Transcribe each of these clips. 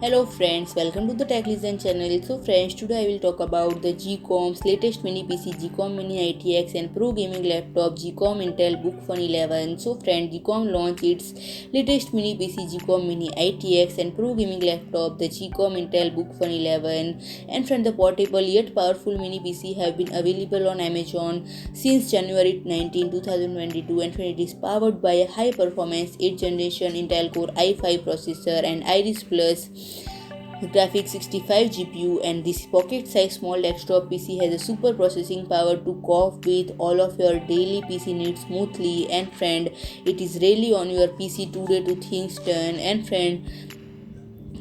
Hello friends, welcome to the Tech Listen channel. So friends, today I will talk about the GEEKOM's latest mini PC GEEKOM Mini ITX and Pro Gaming Laptop GEEKOM Intel Book Fun 11. So friends, GEEKOM launched its latest mini PC GEEKOM Mini ITX and Pro Gaming Laptop, the GEEKOM Intel Book Fun 11. And friends, the portable yet powerful mini PC have been available on Amazon since January 19, 2022, and friends, it is powered by a high performance 8th generation Intel Core i5 processor and Iris Plus graphics 65 GPU, and this pocket size small desktop PC has a super processing power to cope with all of your daily PC needs smoothly. And friend, it is really on your PC today to things done. And friend,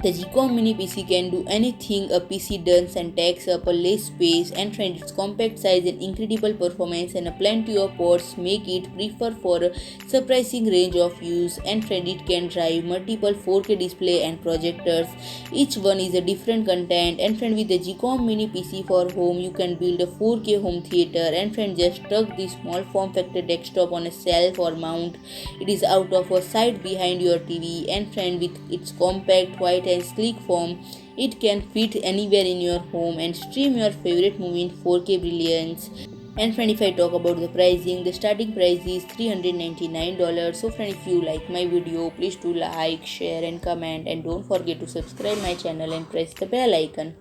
the GEEKOM Mini PC can do anything a PC does and takes up a less space. And friend, its compact size and incredible performance and a plenty of ports make it preferred for a surprising range of use. And friend, it can drive multiple 4K display and projectors. Each one is a different content. And friend, with the GEEKOM Mini PC for home, you can build a 4K home theater. And friend, just tuck this small form factor desktop on a shelf or mount. It is out of a sight behind your TV. And friend, with its compact, white and sleek form, it can fit anywhere in your home and stream your favorite movie in 4K brilliance. And friend, if I talk about the pricing, the starting price is $399. So friend, if you like my video, please do like, share and comment, and don't forget to subscribe my channel and press the bell icon.